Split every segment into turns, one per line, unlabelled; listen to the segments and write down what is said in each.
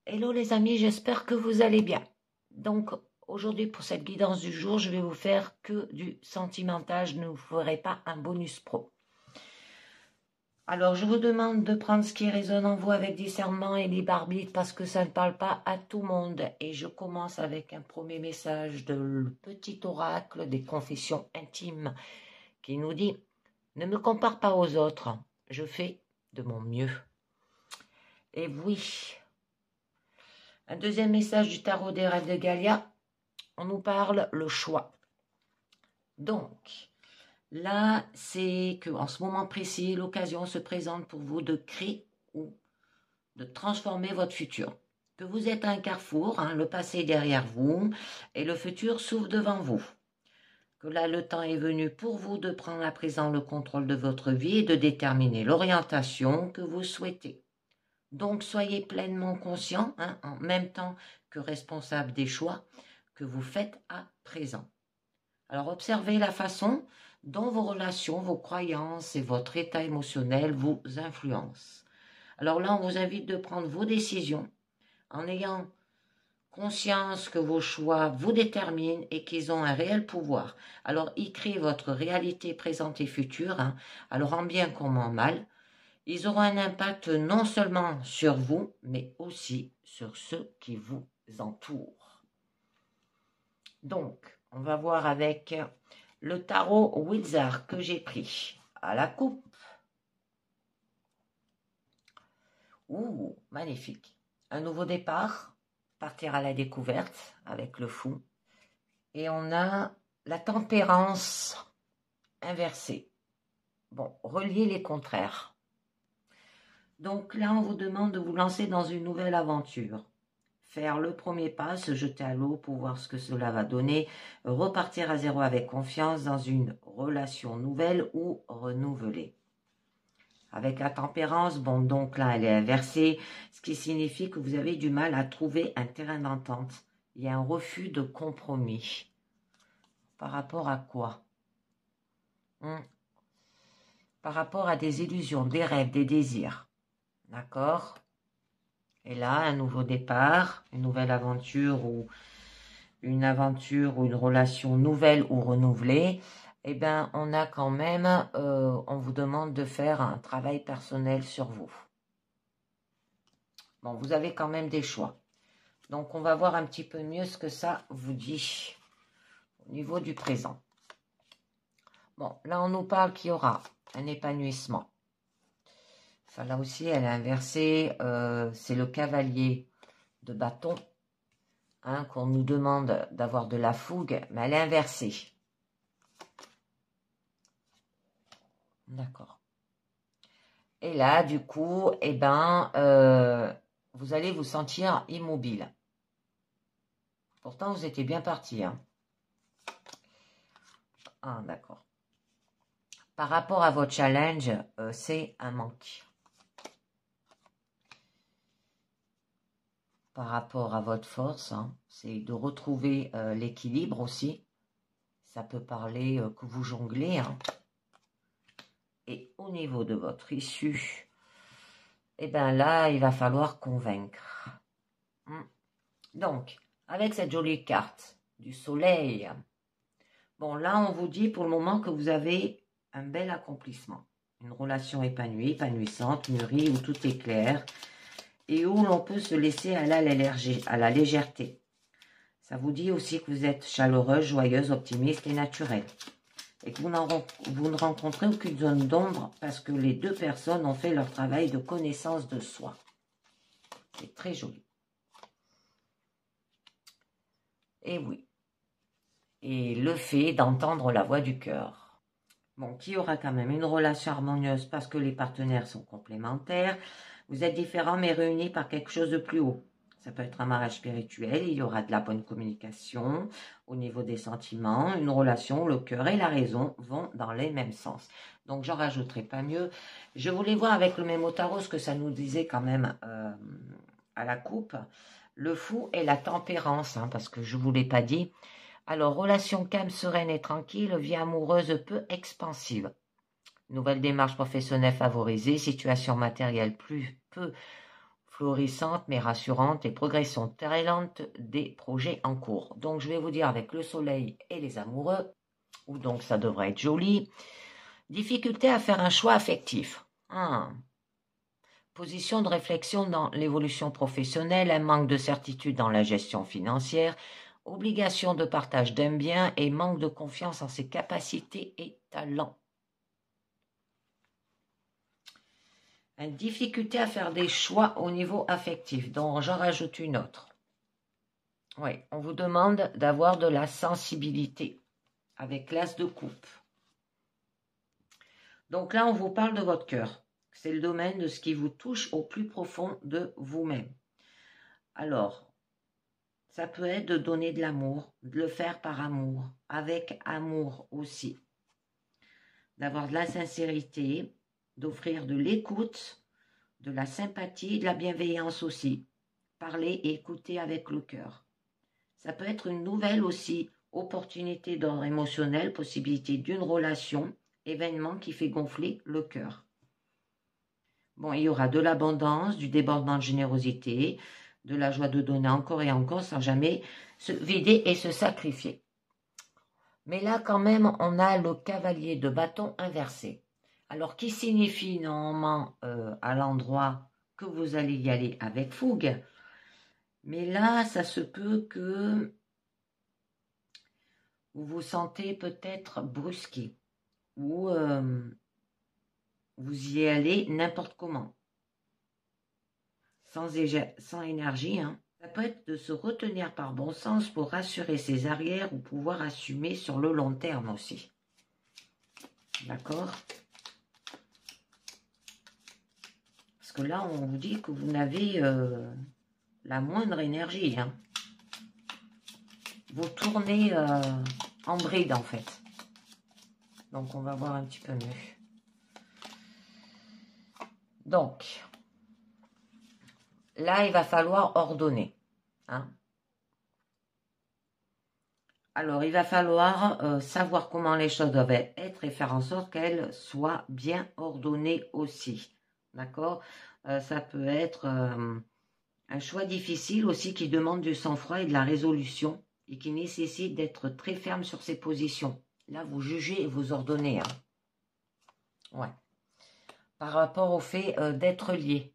Hello les amis, j'espère que vous allez bien. Donc aujourd'hui pour cette guidance du jour, je vais vous faire que du sentimental, je ne vous ferai pas un bonus pro. Alors je vous demande de prendre ce qui résonne en vous avec discernement et libre arbitre parce que ça ne parle pas à tout le monde. Et je commence avec un premier message de le petit oracle des confessions intimes qui nous dit « Ne me compare pas aux autres, je fais de mon mieux. » Et oui. Un deuxième message du tarot des rêves de Galia, on nous parle le choix. Donc, là, c'est qu'en ce moment précis, l'occasion se présente pour vous de créer ou de transformer votre futur. Que vous êtes à un carrefour, le passé est derrière vous et le futur s'ouvre devant vous. Que là, le temps est venu pour vous de prendre à présent le contrôle de votre vie et de déterminer l'orientation que vous souhaitez. Donc, soyez pleinement conscient, en même temps que responsable des choix que vous faites à présent. Alors, observez la façon dont vos relations, vos croyances et votre état émotionnel vous influencent. Alors là, on vous invite de prendre vos décisions en ayant conscience que vos choix vous déterminent et qu'ils ont un réel pouvoir. Alors, y créez votre réalité présente et future, alors en bien comme en mal. Ils auront un impact non seulement sur vous, mais aussi sur ceux qui vous entourent. Donc, on va voir avec le tarot Wizard que j'ai pris à la coupe. Ouh, magnifique. Un nouveau départ, partir à la découverte avec le fou. Et on a la tempérance inversée. Bon, relier les contraires. Donc là, on vous demande de vous lancer dans une nouvelle aventure. Faire le premier pas, se jeter à l'eau pour voir ce que cela va donner, repartir à zéro avec confiance dans une relation nouvelle ou renouvelée. Avec la tempérance, bon, donc là, elle est inversée, ce qui signifie que vous avez du mal à trouver un terrain d'entente. Il y a un refus de compromis. Par rapport à quoi? Par rapport à des illusions, des rêves, des désirs. D'accord? Et là, un nouveau départ, une nouvelle aventure ou une relation nouvelle ou renouvelée, eh bien, on a quand même, on vous demande de faire un travail personnel sur vous. Bon, vous avez quand même des choix. Donc, on va voir un petit peu mieux ce que ça vous dit au niveau du présent. Bon, là, on nous parle qu'il y aura un épanouissement. Enfin, là aussi, elle est inversée. C'est le cavalier de bâton. Qu'on nous demande d'avoir de la fougue, mais elle est inversée. D'accord. Et là, du coup, eh ben, vous allez vous sentir immobile. Pourtant, vous étiez bien parti. Ah, d'accord. Par rapport à votre challenge, c'est un manque. Par rapport à votre force, c'est de retrouver l'équilibre aussi. Ça peut parler que vous jonglez. Et au niveau de votre issue, eh bien là, il va falloir convaincre. Donc, avec cette jolie carte du soleil, bon là, on vous dit pour le moment que vous avez un bel accomplissement. Une relation épanouie, épanouissante, mûrie, où tout est clair et où l'on peut se laisser à la légèreté. Ça vous dit aussi que vous êtes chaleureuse, joyeuse, optimiste et naturelle. Et que vous ne rencontrez aucune zone d'ombre parce que les deux personnes ont fait leur travail de connaissance de soi. C'est très joli. Et oui. Et le fait d'entendre la voix du cœur. Bon, qui aura quand même une relation harmonieuse parce que les partenaires sont complémentaires. Vous êtes différents mais réunis par quelque chose de plus haut. Ça peut être un mariage spirituel, il y aura de la bonne communication au niveau des sentiments, une relation où le cœur et la raison vont dans les mêmes sens. Donc, j'en rajouterai pas mieux. Je voulais voir avec le même tarot ce que ça nous disait quand même à la coupe. Le fou et la tempérance, parce que je ne vous l'ai pas dit. Alors, relation calme, sereine et tranquille, vie amoureuse peu expansive. Nouvelle démarche professionnelle favorisée, situation matérielle peu florissante mais rassurante et progression très lente des projets en cours. Donc je vais vous dire avec le soleil et les amoureux, ou donc ça devrait être joli. Difficulté à faire un choix affectif. Position de réflexion dans l'évolution professionnelle, un manque de certitude dans la gestion financière, obligation de partage d'un bien et manque de confiance en ses capacités et talents. Une difficulté à faire des choix au niveau affectif, donc j'en rajoute une autre. Oui, on vous demande d'avoir de la sensibilité avec l'as de coupe. Donc là, on vous parle de votre cœur. C'est le domaine de ce qui vous touche au plus profond de vous-même. Alors, ça peut être de donner de l'amour, de le faire par amour, avec amour aussi. D'avoir de la sincérité, d'offrir de l'écoute, de la sympathie, de la bienveillance aussi. Parler et écouter avec le cœur. Ça peut être une nouvelle aussi opportunité d'ordre émotionnel, possibilité d'une relation, événement qui fait gonfler le cœur. Bon, il y aura de l'abondance, du débordement de générosité, de la joie de donner encore et encore sans jamais se vider et se sacrifier. Mais là, quand même, on a le cavalier de bâton inversé. Alors, qui signifie normalement à l'endroit que vous allez y aller avec fougue. Mais là, ça se peut que vous vous sentez peut-être brusqué ou vous y allez n'importe comment, sans énergie. Ça peut être de se retenir par bon sens pour rassurer ses arrières ou pouvoir assumer sur le long terme aussi. D'accord? Parce que là, on vous dit que vous n'avez la moindre énergie. Vous tournez en bride en fait. Donc, on va voir un petit peu mieux. Donc, là, il va falloir ordonner. Alors, il va falloir savoir comment les choses doivent être et faire en sorte qu'elles soient bien ordonnées aussi. D'accord? Ça peut être un choix difficile aussi qui demande du sang-froid et de la résolution et qui nécessite d'être très ferme sur ses positions. Là, vous jugez et vous ordonnez. Ouais. Par rapport au fait d'être lié.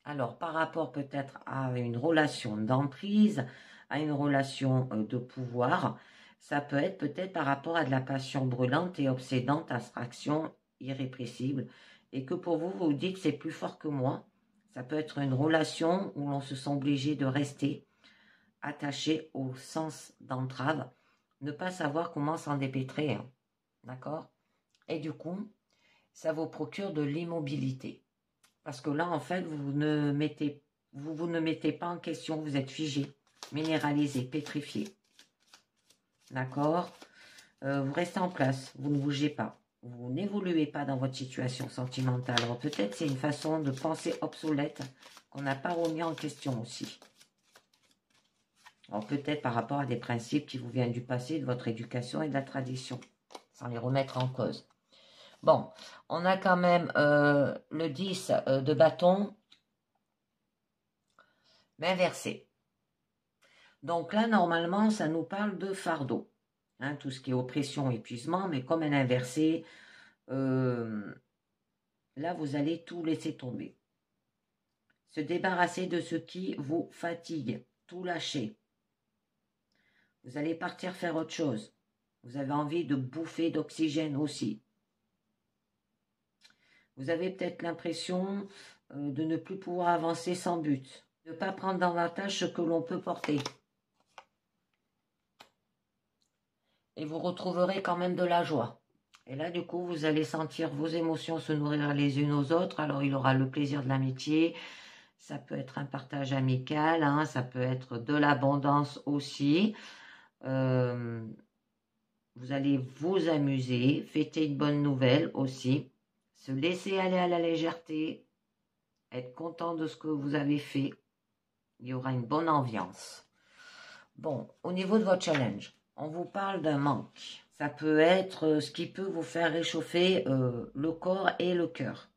Alors, par rapport peut-être à une relation d'emprise, à une relation de pouvoir, ça peut être peut-être par rapport à de la passion brûlante et obsédante, abstraction irrépressible, et que pour vous, vous dites c'est plus fort que moi. Ça peut être une relation où l'on se sent obligé de rester attaché au sens d'entrave, ne pas savoir comment s'en dépêtrer, d'accord? Et du coup, ça vous procure de l'immobilité. Parce que là, en fait, vous ne mettez pas en question, vous êtes figé, minéralisé, pétrifié. D'accord? Vous restez en place, vous ne bougez pas. Vous n'évoluez pas dans votre situation sentimentale. Alors peut-être c'est une façon de penser obsolète qu'on n'a pas remis en question aussi. Alors peut-être par rapport à des principes qui vous viennent du passé, de votre éducation et de la tradition, sans les remettre en cause. Bon, on a quand même le 10 de bâton, mais inversé. Donc là, normalement, ça nous parle de fardeau. Tout ce qui est oppression, épuisement, mais comme un inversé, là, vous allez tout laisser tomber. Se débarrasser de ce qui vous fatigue, tout lâcher. Vous allez partir faire autre chose. Vous avez envie de bouffer d'oxygène aussi. Vous avez peut-être l'impression de ne plus pouvoir avancer sans but, de ne pas prendre davantage ce que l'on peut porter. Et vous retrouverez quand même de la joie. Et là, du coup, vous allez sentir vos émotions se nourrir les unes aux autres. Alors, il aura le plaisir de l'amitié. Ça peut être un partage amical, ça peut être de l'abondance aussi. Vous allez vous amuser, fêter une bonne nouvelle aussi. Se laisser aller à la légèreté, être content de ce que vous avez fait. Il y aura une bonne ambiance. Bon, au niveau de votre challenge, on vous parle d'un manque. Ça peut être ce qui peut vous faire réchauffer le corps et le cœur.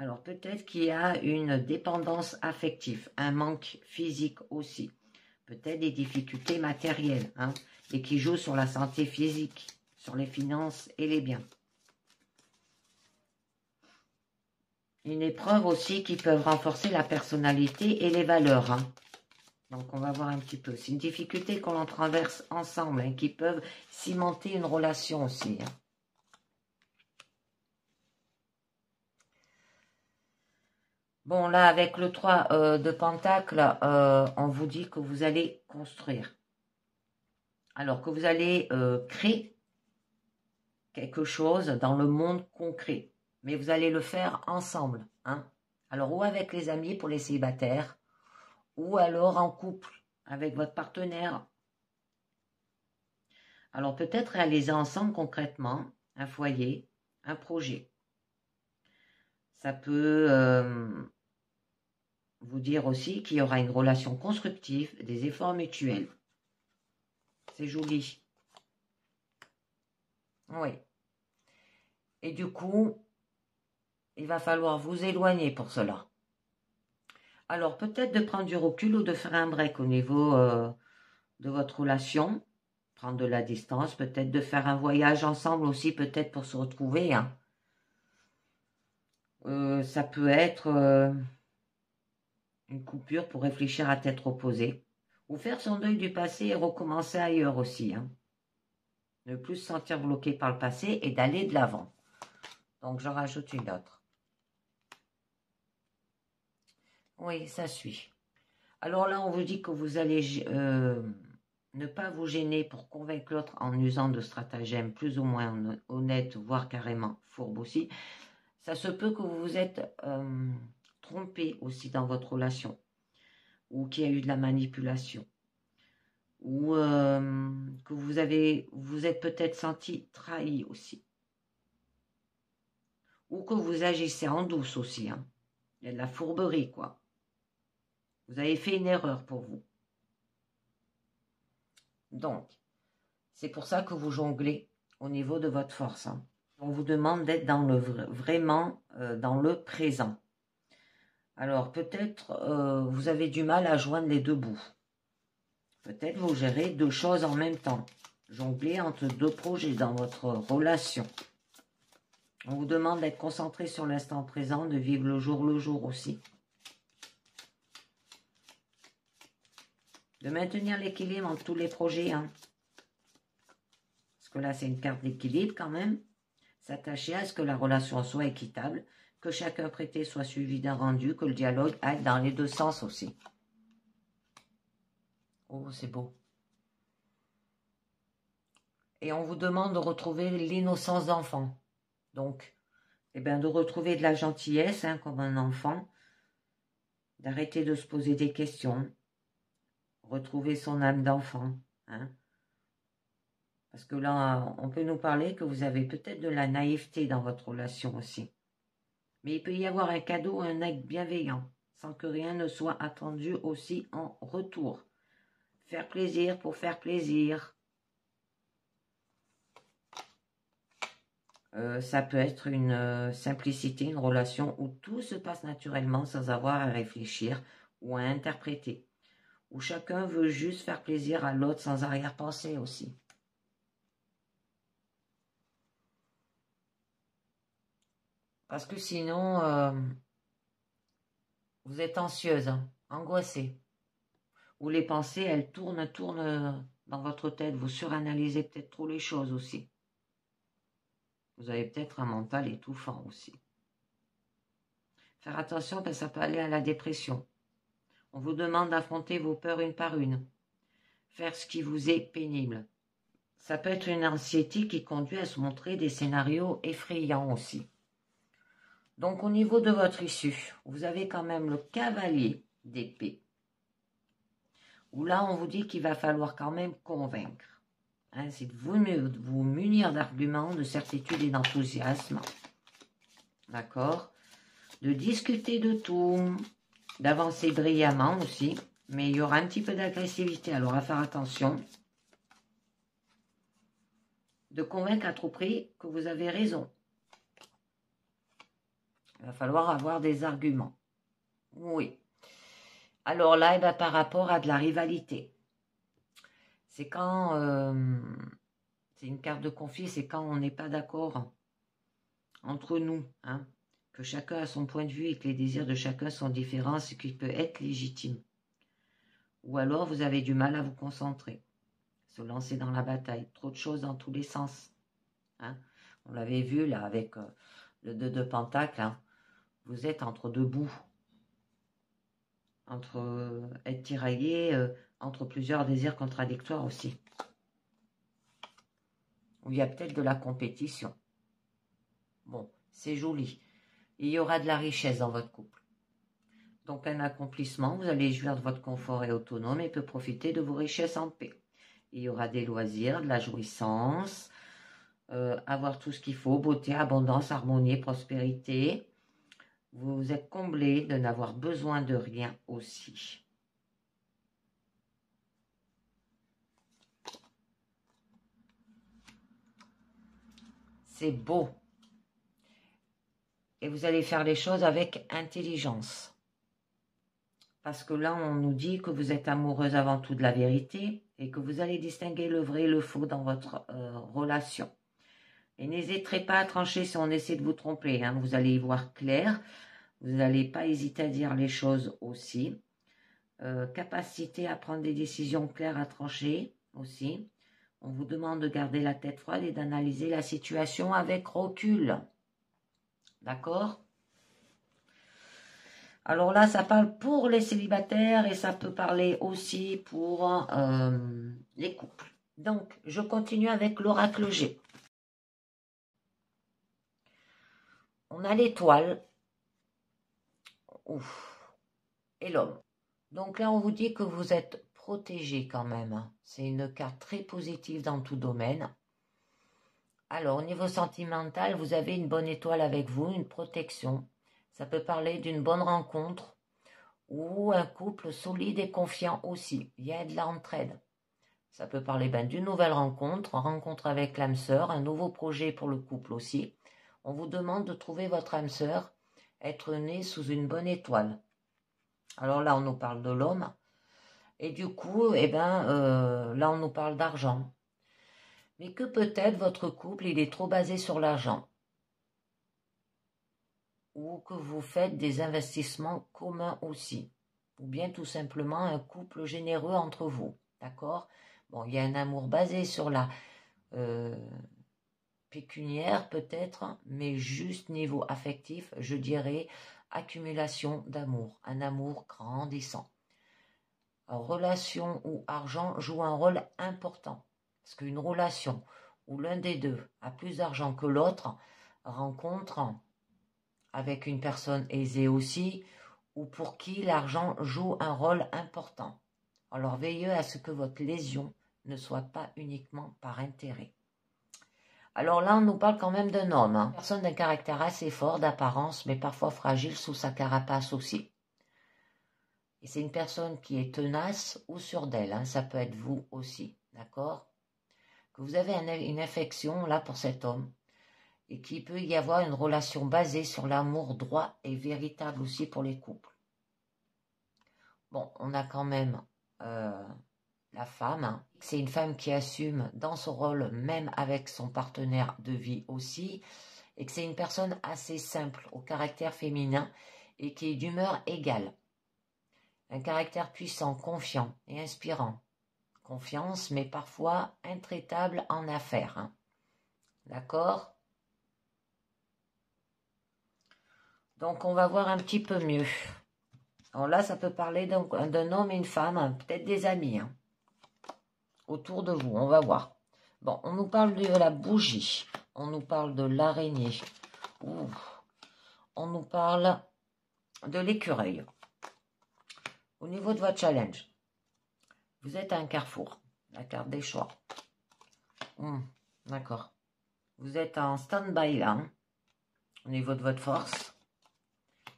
Alors, peut-être qu'il y a une dépendance affective, un manque physique aussi. Peut-être des difficultés matérielles, hein, et qui jouent sur la santé physique, sur les finances et les biens. Une épreuve aussi qui peut renforcer la personnalité et les valeurs. Hein. Donc, on va voir un petit peu. C'est une difficulté qu'on en traverse ensemble, hein, qui peuvent cimenter une relation aussi. Hein. Bon, là, avec le 3 de Pentacle, on vous dit que vous allez construire. Alors que vous allez créer quelque chose dans le monde concret. Mais vous allez le faire ensemble. Hein. Alors, ou avec les amis pour les célibataires, ou alors en couple avec votre partenaire. Alors, peut-être réaliser ensemble concrètement un foyer, un projet. Ça peut vous dire aussi qu'il y aura une relation constructive, des efforts mutuels. C'est joli. Oui. Et du coup, il va falloir vous éloigner pour cela. Alors, peut-être de prendre du recul ou de faire un break au niveau de votre relation. Prendre de la distance, peut-être de faire un voyage ensemble aussi, peut-être pour se retrouver. Hein. Ça peut être une coupure pour réfléchir à tête reposée. Ou faire son deuil du passé et recommencer ailleurs aussi. Hein. Ne plus se sentir bloqué par le passé et d'aller de l'avant. Donc, j'en rajoute une autre. Oui, ça suit. Alors là, on vous dit que vous allez ne pas vous gêner pour convaincre l'autre en usant de stratagèmes plus ou moins honnêtes, voire carrément fourbes aussi. Ça se peut que vous vous êtes trompé aussi dans votre relation, ou qu'il y a eu de la manipulation, ou que vous êtes peut-être senti trahi aussi, ou que vous agissez en douce aussi. Hein. Il y a de la fourberie, quoi. Vous avez fait une erreur pour vous. Donc, c'est pour ça que vous jonglez au niveau de votre force. Hein. On vous demande d'être dans le vraiment dans le présent. Alors, peut-être vous avez du mal à joindre les deux bouts. Peut-être vous gérez deux choses en même temps. Jongler entre deux projets dans votre relation. On vous demande d'être concentré sur l'instant présent, de vivre le jour aussi. De maintenir l'équilibre entre tous les projets. Hein. Parce que là, c'est une carte d'équilibre quand même. S'attacher à ce que la relation soit équitable, que chacun prêté soit suivi d'un rendu, que le dialogue aille dans les deux sens aussi. Oh, c'est beau. Et on vous demande de retrouver l'innocence d'enfant. Donc, eh bien, de retrouver de la gentillesse, hein, comme un enfant. D'arrêter de se poser des questions. Retrouver son âme d'enfant. Hein. Parce que là, on peut nous parler que vous avez peut-être de la naïveté dans votre relation aussi. Mais il peut y avoir un cadeau, un acte bienveillant, sans que rien ne soit attendu aussi en retour. Faire plaisir pour faire plaisir. Ça peut être une simplicité, une relation où tout se passe naturellement sans avoir à réfléchir ou à interpréter. Où chacun veut juste faire plaisir à l'autre sans arrière-pensée aussi. Parce que sinon, vous êtes anxieuse, hein, angoissée. Ou les pensées, elles tournent dans votre tête. Vous suranalysez peut-être trop les choses aussi. Vous avez peut-être un mental étouffant aussi. Faire attention parce que ça peut aller à la dépression. On vous demande d'affronter vos peurs une par une. Faire ce qui vous est pénible. Ça peut être une anxiété qui conduit à se montrer des scénarios effrayants aussi. Donc au niveau de votre issue, vous avez quand même le cavalier d'épée. Où là on vous dit qu'il va falloir quand même convaincre. Hein, c'est de vous munir d'arguments, de certitude et d'enthousiasme. D'accord? De discuter de tout, d'avancer brillamment aussi. Mais il y aura un petit peu d'agressivité, alors à faire attention. De convaincre à tout prix que vous avez raison. Il va falloir avoir des arguments. Oui. Alors là, eh ben, par rapport à de la rivalité. C'est quand... c'est une carte de conflit, c'est quand on n'est pas d'accord entre nous. Hein, que chacun a son point de vue et que les désirs de chacun sont différents, ce qui peut être légitime. Ou alors vous avez du mal à vous concentrer. Se lancer dans la bataille. Trop de choses dans tous les sens. Hein, on l'avait vu là avec le 2 de Pentacle. Hein, vous êtes entre deux bouts. Entre être tiraillé, entre plusieurs désirs contradictoires aussi. Où il y a peut-être de la compétition. Bon, c'est joli. Il y aura de la richesse dans votre couple. Donc un accomplissement, vous allez jouir de votre confort et autonome et peut profiter de vos richesses en paix. Il y aura des loisirs, de la jouissance, avoir tout ce qu'il faut, beauté, abondance, harmonie, prospérité. Vous êtes comblé de n'avoir besoin de rien aussi. C'est beau. Et vous allez faire les choses avec intelligence. Parce que là, on nous dit que vous êtes amoureuse avant tout de la vérité et que vous allez distinguer le vrai et le faux dans votre relation. Et n'hésiterez pas à trancher si on essaie de vous tromper. Hein. Vous allez y voir clair. Vous n'allez pas hésiter à dire les choses aussi. Capacité à prendre des décisions claires à trancher aussi. On vous demande de garder la tête froide et d'analyser la situation avec recul. D'accord ? Alors là, ça parle pour les célibataires et ça peut parler aussi pour les couples. Donc, je continue avec l'oracle G. On a l'étoile et l'homme. Donc là, on vous dit que vous êtes protégé quand même. C'est une carte très positive dans tout domaine. Alors, au niveau sentimental, vous avez une bonne étoile avec vous, une protection. Ça peut parler d'une bonne rencontre ou un couple solide et confiant aussi. Il y a de l'entraide. Ça peut parler d'une nouvelle rencontre avec l'âme sœur, un nouveau projet pour le couple aussi. On vous demande de trouver votre âme sœur, être né sous une bonne étoile. Alors là, on nous parle de l'homme. Et du coup, là, on nous parle d'argent. Mais que peut-être votre couple, il est trop basé sur l'argent. Ou que vous faites des investissements communs aussi. Ou bien tout simplement un couple généreux entre vous. D'accord ? Bon, il y a un amour basé sur la pécuniaire peut-être, mais juste niveau affectif, je dirais accumulation d'amour. Un amour grandissant. Alors, relation ou argent joue un rôle important. Parce qu'une relation où l'un des deux a plus d'argent que l'autre, rencontre avec une personne aisée aussi, ou pour qui l'argent joue un rôle important. Alors veillez à ce que votre lésion ne soit pas uniquement par intérêt. Alors là, on nous parle quand même d'un homme. Une personne d'un caractère assez fort d'apparence, mais parfois fragile sous sa carapace aussi. Et c'est une personne qui est tenace ou sûre d'elle. Hein, ça peut être vous aussi, d'accord ? Que vous avez une affection là pour cet homme. Et qu'il peut y avoir une relation basée sur l'amour droit et véritable aussi pour les couples. Bon, on a quand même la femme. Hein. C'est une femme qui assume dans son rôle, même avec son partenaire de vie aussi. Et que c'est une personne assez simple, au caractère féminin, et qui est d'humeur égale. Un caractère puissant, confiant et inspirant. Confiance, mais parfois intraitable en affaires. Hein. D'accord ? Donc, on va voir un petit peu mieux. Alors là, ça peut parler d'un homme et une femme, hein, peut-être des amis, hein, autour de vous. On va voir. Bon, on nous parle de la bougie. On nous parle de l'araignée. On nous parle de l'écureuil. Au niveau de votre challenge, vous êtes à un carrefour. La carte des choix. D'accord. Vous êtes en stand-by là, hein, au niveau de votre force.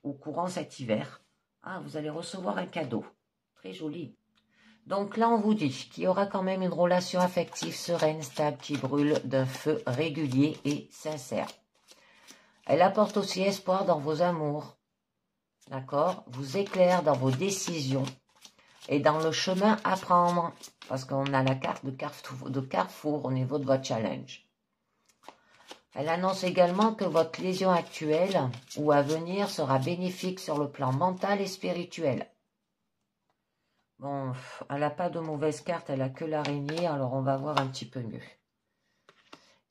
Au courant cet hiver. Ah, vous allez recevoir un cadeau. Très joli. Donc là, on vous dit qu'il y aura quand même une relation affective sereine, stable, qui brûle d'un feu régulier et sincère. Elle apporte aussi espoir dans vos amours. D'accord? Vous éclaire dans vos décisions et dans le chemin à prendre. Parce qu'on a la carte de carrefour au niveau de votre challenge. Elle annonce également que votre lésion actuelle ou à venir sera bénéfique sur le plan mental et spirituel. Bon, elle n'a pas de mauvaise carte, elle n'a que l'araignée, alors on va voir un petit peu mieux.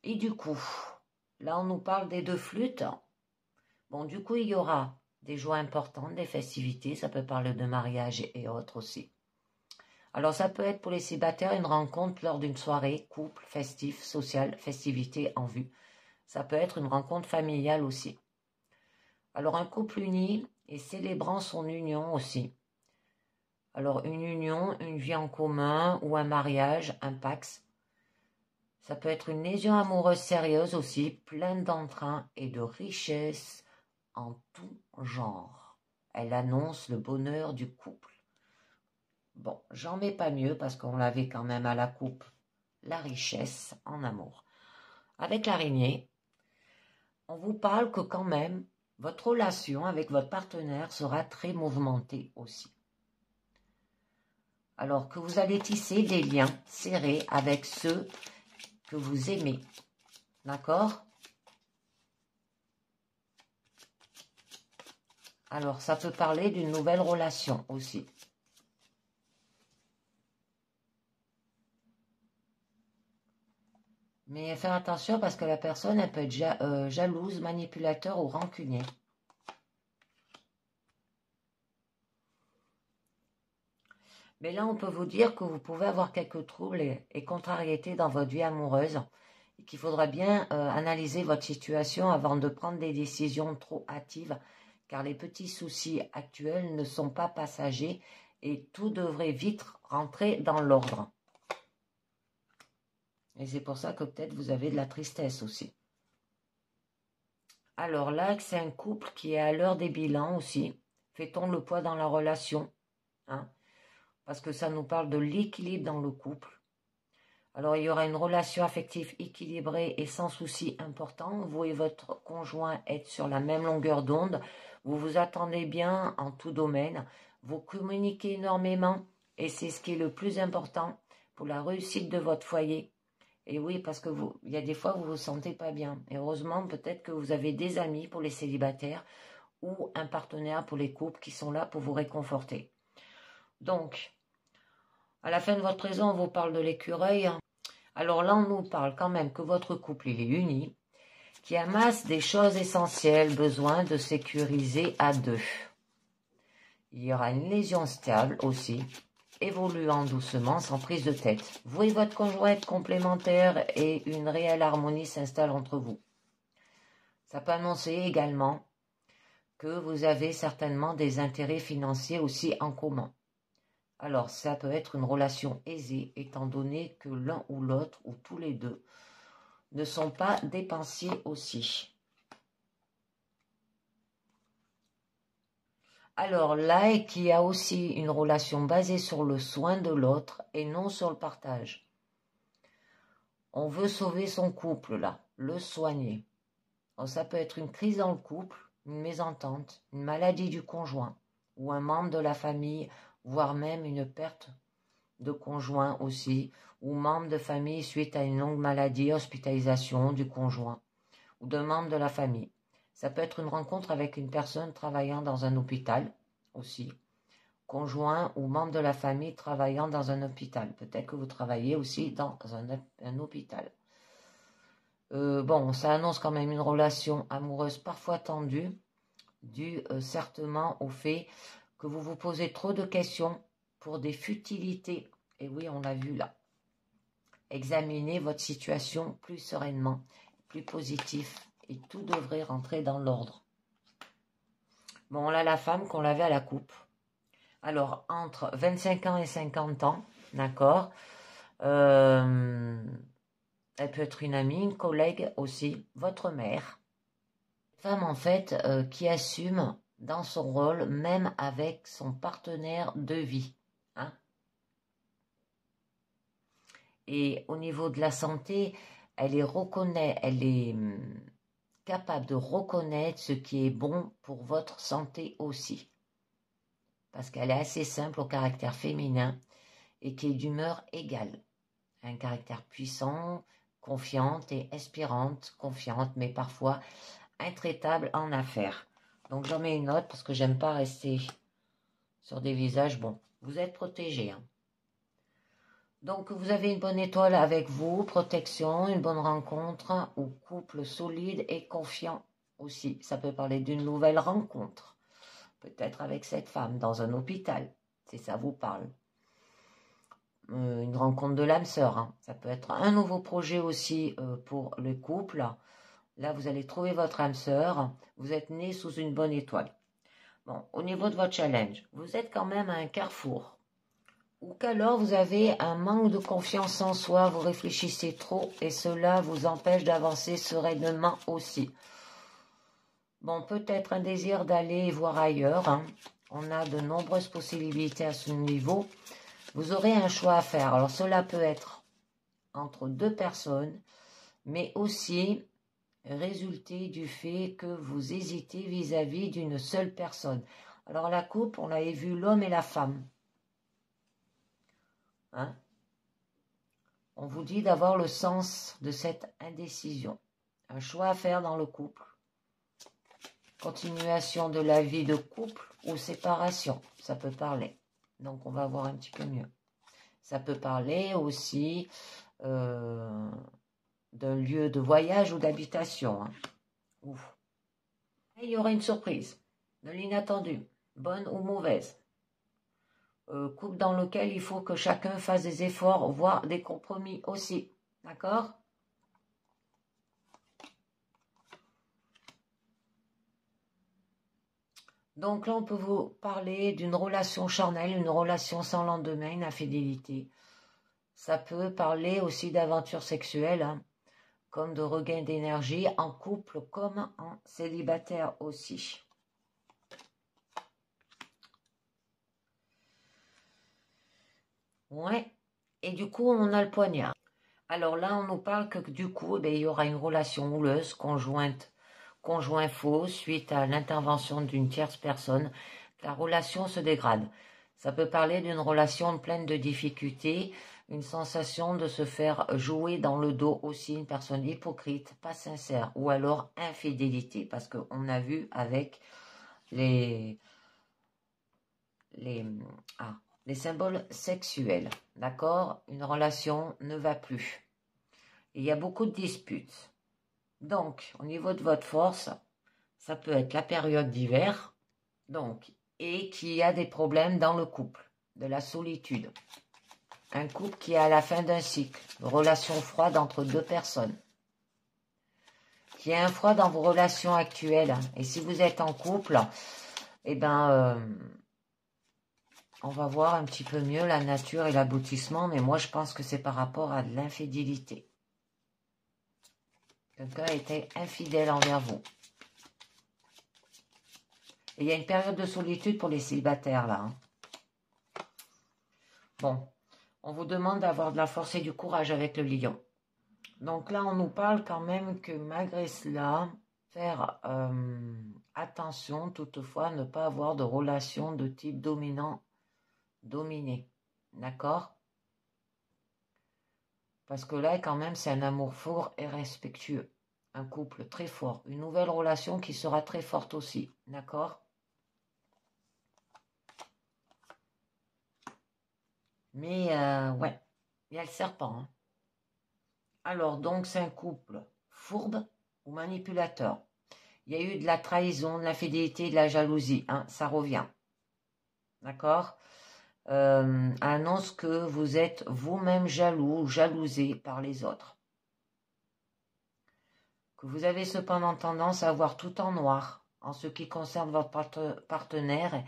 Et du coup, là on nous parle des 2 flûtes. Bon, du coup, il y aura des joies importantes, des festivités, ça peut parler de mariage et autres aussi. Alors ça peut être pour les célibataires une rencontre lors d'une soirée, couple, festif, social, festivité en vue. Ça peut être une rencontre familiale aussi. Alors un couple uni et célébrant son union aussi. Alors une union, une vie en commun ou un mariage, un pax. Ça peut être une liaison amoureuse sérieuse aussi, pleine d'entrain et de richesse en tout genre. Elle annonce le bonheur du couple. Bon, j'en mets pas mieux parce qu'on l'avait quand même à la coupe, la richesse en amour. Avec l'araignée, on vous parle que quand même, votre relation avec votre partenaire sera très mouvementée aussi. Alors que vous allez tisser des liens serrés avec ceux que vous aimez. D'accord? Alors, ça peut parler d'une nouvelle relation aussi. Mais faire attention parce que la personne, elle peut être jalouse, manipulateur ou rancunier. Mais là, on peut vous dire que vous pouvez avoir quelques troubles et contrariétés dans votre vie amoureuse et qu'il faudra bien analyser votre situation avant de prendre des décisions trop hâtives, car les petits soucis actuels ne sont pas passagers et tout devrait vite rentrer dans l'ordre. Et c'est pour ça que peut-être vous avez de la tristesse aussi. Alors là, c'est un couple qui est à l'heure des bilans aussi. Fait-on le poids dans la relation, hein? Parce que ça nous parle de l'équilibre dans le couple. Alors, il y aura une relation affective équilibrée et sans souci important. Vous et votre conjoint êtes sur la même longueur d'onde. Vous vous attendez bien en tout domaine. Vous communiquez énormément et c'est ce qui est le plus important pour la réussite de votre foyer. Et oui, parce que il y a des fois où vous ne vous sentez pas bien. Et heureusement, peut-être que vous avez des amis pour les célibataires ou un partenaire pour les couples qui sont là pour vous réconforter. Donc, à la fin de votre raison, on vous parle de l'écureuil. Alors là, on nous parle quand même que votre couple, il est uni, qui amasse des choses essentielles, besoin de sécuriser à 2. Il y aura une lésion stable aussi, évoluant doucement, sans prise de tête. Vous et votre conjoint êtes complémentaires et une réelle harmonie s'installe entre vous. Ça peut annoncer également que vous avez certainement des intérêts financiers aussi en commun. Alors, ça peut être une relation aisée, étant donné que l'un ou l'autre, ou tous les deux, ne sont pas dépensiers aussi. Alors, là, qui a aussi une relation basée sur le soin de l'autre et non sur le partage. On veut sauver son couple, là, le soigner. Alors, ça peut être une crise dans le couple, une mésentente, une maladie du conjoint, ou un membre de la famille, voire même une perte de conjoint aussi, ou membre de famille suite à une longue maladie, hospitalisation du conjoint, ou d'un membre de la famille. Ça peut être une rencontre avec une personne travaillant dans un hôpital aussi, conjoint ou membre de la famille travaillant dans un hôpital. Peut-être que vous travaillez aussi dans un hôpital. Bon, ça annonce quand même une relation amoureuse parfois tendue, due certainement au fait que vous vous posez trop de questions pour des futilités. Et oui, on l'a vu là. Examinez votre situation plus sereinement, plus positif, et tout devrait rentrer dans l'ordre. Bon, là, la femme qu'on l'avait à la coupe. Alors, entre 25 ans et 50 ans, d'accord, elle peut être une amie, une collègue aussi, votre mère. Femme, en fait, qui assume dans son rôle, même avec son partenaire de vie. Hein. Et au niveau de la santé, elle est capable de reconnaître ce qui est bon pour votre santé aussi. Parce qu'elle est assez simple au caractère féminin et qui est d'humeur égale. Un caractère puissant, confiante et inspirante, confiante, mais parfois intraitable en affaires. Donc j'en mets une note parce que j'aime pas rester sur des visages. Bon, vous êtes protégés. Hein. Donc vous avez une bonne étoile avec vous, protection, une bonne rencontre ou couple solide et confiant aussi. Ça peut parler d'une nouvelle rencontre. Peut-être avec cette femme dans un hôpital, si ça vous parle. Une rencontre de l'âme sœur. Hein. Ça peut être un nouveau projet aussi pour le couple. Là, vous allez trouver votre âme sœur. Vous êtes né sous une bonne étoile. Bon, au niveau de votre challenge, vous êtes quand même à un carrefour. Ou qu'alors vous avez un manque de confiance en soi, vous réfléchissez trop et cela vous empêche d'avancer sereinement aussi. Bon, peut-être un désir d'aller voir ailleurs. Hein. On a de nombreuses possibilités à ce niveau. Vous aurez un choix à faire. Alors, cela peut être entre deux personnes, mais aussi résulter du fait que vous hésitez vis-à-vis d'une seule personne. Alors, la coupe, on l'avait vu l'homme et la femme. Hein? On vous dit d'avoir le sens de cette indécision. Un choix à faire dans le couple. Continuation de la vie de couple ou séparation, ça peut parler. Donc, on va voir un petit peu mieux. Ça peut parler aussi d'un lieu de voyage ou d'habitation. Hein. Ouf. Et il y aura une surprise, de l'inattendu, bonne ou mauvaise. Couple dans lequel il faut que chacun fasse des efforts, voire des compromis aussi. D'accord ? Donc là, on peut vous parler d'une relation charnelle, une relation sans lendemain, une infidélité. Ça peut parler aussi d'aventure sexuelle, hein, comme de regain d'énergie en couple comme en célibataire aussi. Ouais, et du coup, on a le poignard. Alors là, on nous parle que du coup, il y aura une relation houleuse, conjoint faux, suite à l'intervention d'une tierce personne. La relation se dégrade. Ça peut parler d'une relation pleine de difficultés, une sensation de se faire jouer dans le dos aussi, une personne hypocrite, pas sincère, ou alors infidélité, parce qu'on a vu avec les symboles sexuels, d'accord? Une relation ne va plus. Il y a beaucoup de disputes. Donc, au niveau de votre force, ça peut être la période d'hiver, donc, et qu'il y a des problèmes dans le couple, de la solitude. Un couple qui est à la fin d'un cycle, une relation froide entre deux personnes. Qu'il y a un froid dans vos relations actuelles. Et si vous êtes en couple, eh ben, on va voir un petit peu mieux la nature et l'aboutissement, mais moi je pense que c'est par rapport à de l'infidélité. Quelqu'un a été infidèle envers vous. Et il y a une période de solitude pour les célibataires là. Hein. Bon, on vous demande d'avoir de la force et du courage avec le lion. Donc là, on nous parle quand même que malgré cela, faire attention, toutefois, ne pas avoir de relation de type dominant-dominé. D'accord? Parce que là, quand même, c'est un amour fort et respectueux. Un couple très fort. Une nouvelle relation qui sera très forte aussi. D'accord? Mais, ouais, il y a le serpent. Hein. Alors, donc, c'est un couple fourbe ou manipulateur. Il y a eu de la trahison, de l'infidélité, de la jalousie. Hein, ça revient. D'accord? Annonce que vous êtes vous-même jaloux ou jalousé par les autres. Que vous avez cependant tendance à voir tout en noir en ce qui concerne votre partenaire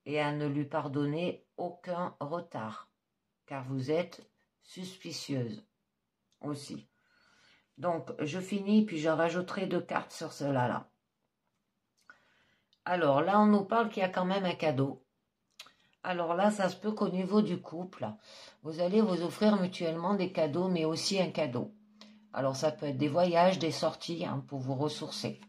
et à ne lui pardonner aucun retard. Car vous êtes suspicieuse aussi. Donc, je finis, puis je rajouterai 2 cartes sur cela là. Alors, là, on nous parle qu'il y a quand même un cadeau. Alors là, ça se peut qu'au niveau du couple, vous allez vous offrir mutuellement des cadeaux, mais aussi un cadeau. Alors, ça peut être des voyages, des sorties, hein, pour vous ressourcer.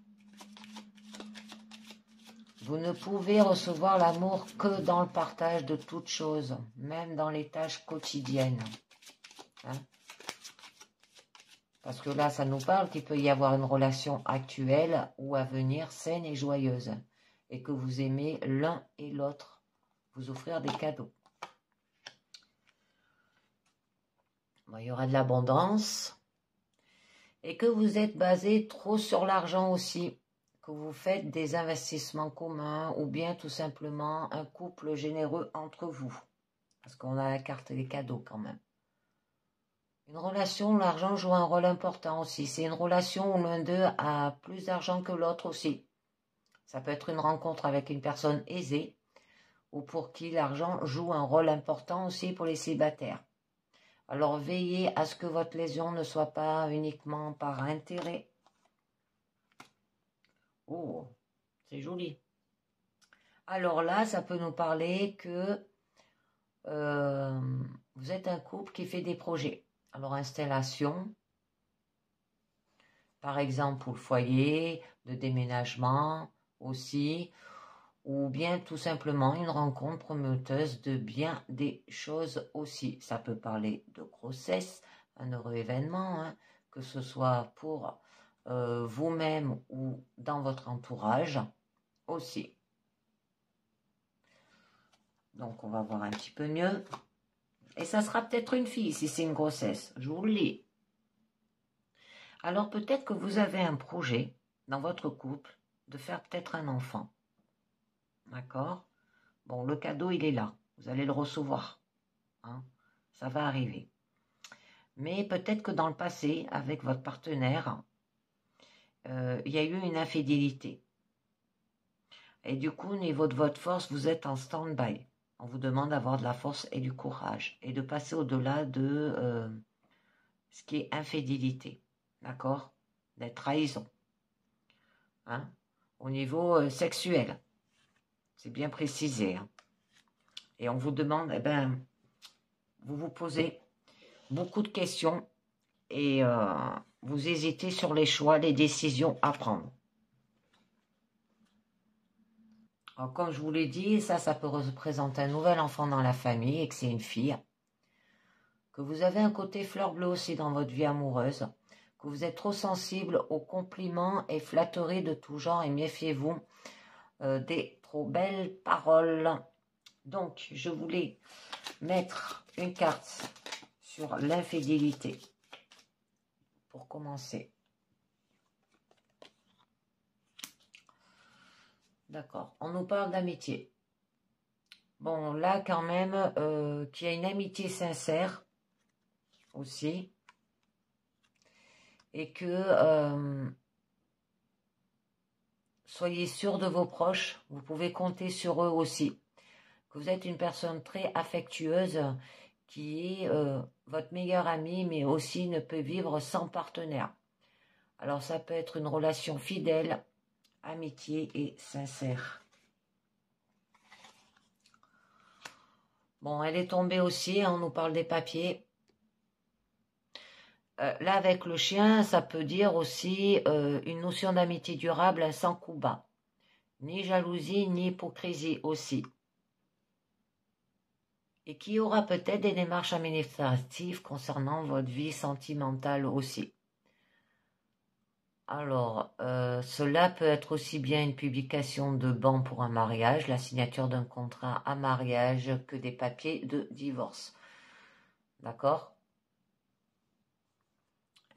Vous ne pouvez recevoir l'amour que dans le partage de toutes choses, même dans les tâches quotidiennes. Hein? Parce que là, ça nous parle qu'il peut y avoir une relation actuelle ou à venir saine et joyeuse. Et que vous aimez l'un et l'autre vous offrir des cadeaux. Bon, il y aura de l'abondance. Et que vous êtes basé trop sur l'argent aussi. Que vous faites des investissements communs ou bien tout simplement un couple généreux entre vous. Parce qu'on a la carte des cadeaux quand même. Une relation où l'argent joue un rôle important aussi. C'est une relation où l'un d'eux a plus d'argent que l'autre aussi. Ça peut être une rencontre avec une personne aisée ou pour qui l'argent joue un rôle important aussi pour les célibataires. Alors veillez à ce que votre liaison ne soit pas uniquement par intérêt. Oh, c'est joli. Alors là, ça peut nous parler que vous êtes un couple qui fait des projets. Alors installation, par exemple pour le foyer, de déménagement aussi, ou bien tout simplement une rencontre promoteuse de bien des choses aussi. Ça peut parler de grossesse, un heureux événement, hein, que ce soit pour vous-même ou dans votre entourage aussi. Donc on va voir un petit peu mieux. Et ça sera peut-être une fille si c'est une grossesse, je vous le lis. Alors peut-être que vous avez un projet dans votre couple de faire peut-être un enfant. D'accord? Bon, le cadeau, il est là. Vous allez le recevoir. Hein? Ça va arriver. Mais peut-être que dans le passé, avec votre partenaire, il y a eu une infidélité. Et du coup, au niveau de votre force, vous êtes en stand-by. On vous demande d'avoir de la force et du courage et de passer au-delà de ce qui est infidélité. D'accord? Des trahisons. Hein? Au niveau sexuel. C'est bien précisé. Hein? Et on vous demande, eh ben, vous vous posez beaucoup de questions et vous hésitez sur les choix, les décisions à prendre. Alors, comme je vous l'ai dit, ça peut représenter un nouvel enfant dans la famille et que c'est une fille. Que vous avez un côté fleur bleue aussi dans votre vie amoureuse. Que vous êtes trop sensible aux compliments et flatteries de tout genre et méfiez-vous des trop belles paroles. Donc, je voulais mettre une carte sur l'infidélité pour commencer. D'accord, on nous parle d'amitié. Bon, là quand même, qu'il y a une amitié sincère aussi. Et que soyez sûr de vos proches, vous pouvez compter sur eux aussi. Que vous êtes une personne très affectueuse qui est votre meilleure amie, mais aussi ne peut vivre sans partenaire. Alors ça peut être une relation fidèle, amitié et sincère. Bon, elle est tombée aussi, on nous parle des papiers. Là, avec le chien, ça peut dire aussi une notion d'amitié durable sans coup bas. Ni jalousie, ni hypocrisie aussi. Et qui aura peut-être des démarches administratives concernant votre vie sentimentale aussi. Alors, cela peut être aussi bien une publication de ban pour un mariage, la signature d'un contrat à mariage, que des papiers de divorce. D'accord?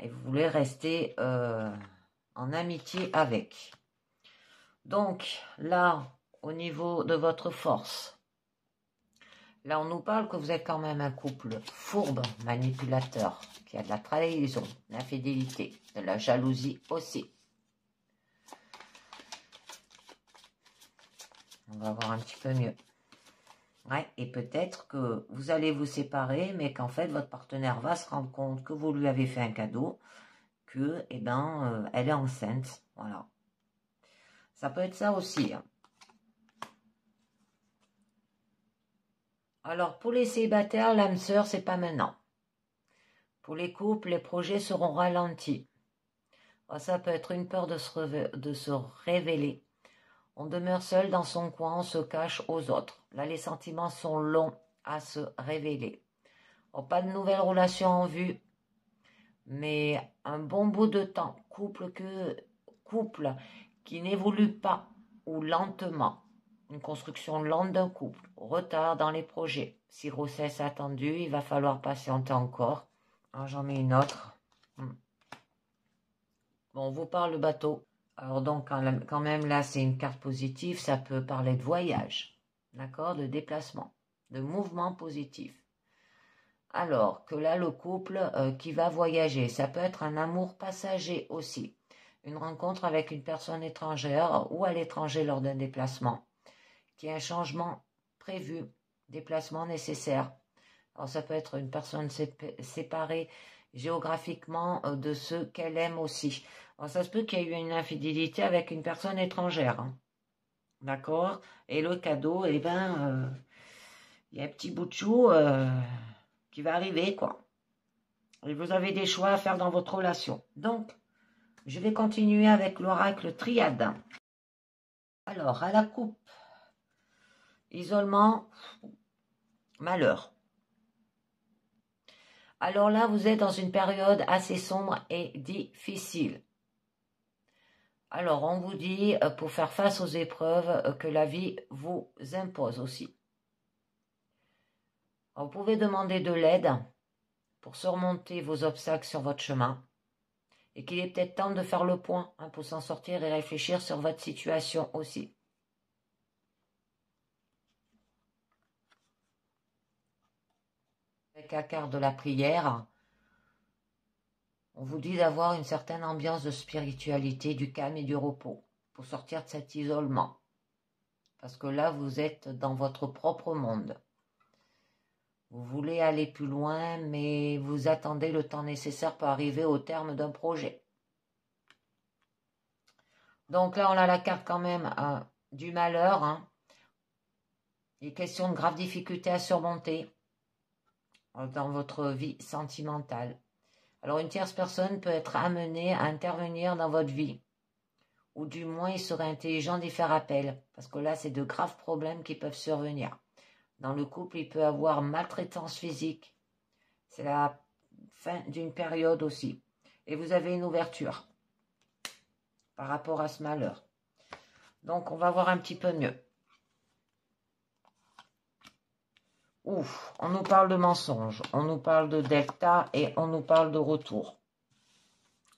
Et vous voulez rester en amitié avec. Donc, là, au niveau de votre force, là, on nous parle que vous êtes quand même un couple fourbe, manipulateur, qui a de la trahison, de l'infidélité, de la jalousie aussi. On va voir un petit peu mieux. Ouais, et peut-être que vous allez vous séparer, mais qu'en fait, votre partenaire va se rendre compte que vous lui avez fait un cadeau, que, eh ben, elle est enceinte. Voilà. Ça peut être ça aussi. Hein. Alors, pour les célibataires, l'âme sœur, c'est pas maintenant. Pour les couples, les projets seront ralentis. Ça peut être une peur de se révéler. On demeure seul dans son coin, on se cache aux autres. Là, les sentiments sont longs à se révéler. Pas de nouvelles relations en vue, mais un bon bout de temps. Couple qui n'évolue pas ou lentement. Une construction lente d'un couple. Retard dans les projets. Si grossesse attendue, il va falloir patienter encore. J'en mets une autre. Bon, on vous parle de bateau. Alors donc, quand même, là, c'est une carte positive. Ça peut parler de voyage, d'accord, de déplacement, de mouvement positif. Alors que là, le couple qui va voyager, ça peut être un amour passager aussi. Une rencontre avec une personne étrangère ou à l'étranger lors d'un déplacement. Qui a un changement prévu, déplacement nécessaire. Alors ça peut être une personne séparée géographiquement de ceux qu'elle aime aussi. Alors ça se peut qu'il y ait eu une infidélité avec une personne étrangère. D'accord? Et le cadeau, il y a un petit bout de chou qui va arriver, quoi. Et vous avez des choix à faire dans votre relation. Donc, je vais continuer avec l'oracle Triade. Alors, à la coupe, isolement, malheur. Alors là, vous êtes dans une période assez sombre et difficile. Alors, on vous dit, pour faire face aux épreuves que la vie vous impose aussi. Alors, vous pouvez demander de l'aide pour surmonter vos obstacles sur votre chemin. Et qu'il est peut-être temps de faire le point pour s'en sortir et réfléchir sur votre situation aussi. Avec la carte de la prière, on vous dit d'avoir une certaine ambiance de spiritualité, du calme et du repos pour sortir de cet isolement. Parce que là, vous êtes dans votre propre monde. Vous voulez aller plus loin, mais vous attendez le temps nécessaire pour arriver au terme d'un projet. Donc là, on a la carte quand même du malheur. Il est question de graves difficultés à surmonter dans votre vie sentimentale. Alors une tierce personne peut être amenée à intervenir dans votre vie. Ou du moins, il serait intelligent d'y faire appel. Parce que là, c'est de graves problèmes qui peuvent survenir. Dans le couple, il peut y avoir maltraitance physique. C'est la fin d'une période aussi. Et vous avez une ouverture par rapport à ce malheur. Donc, on va voir un petit peu mieux. Ouf, on nous parle de mensonges, on nous parle de delta et on nous parle de retour.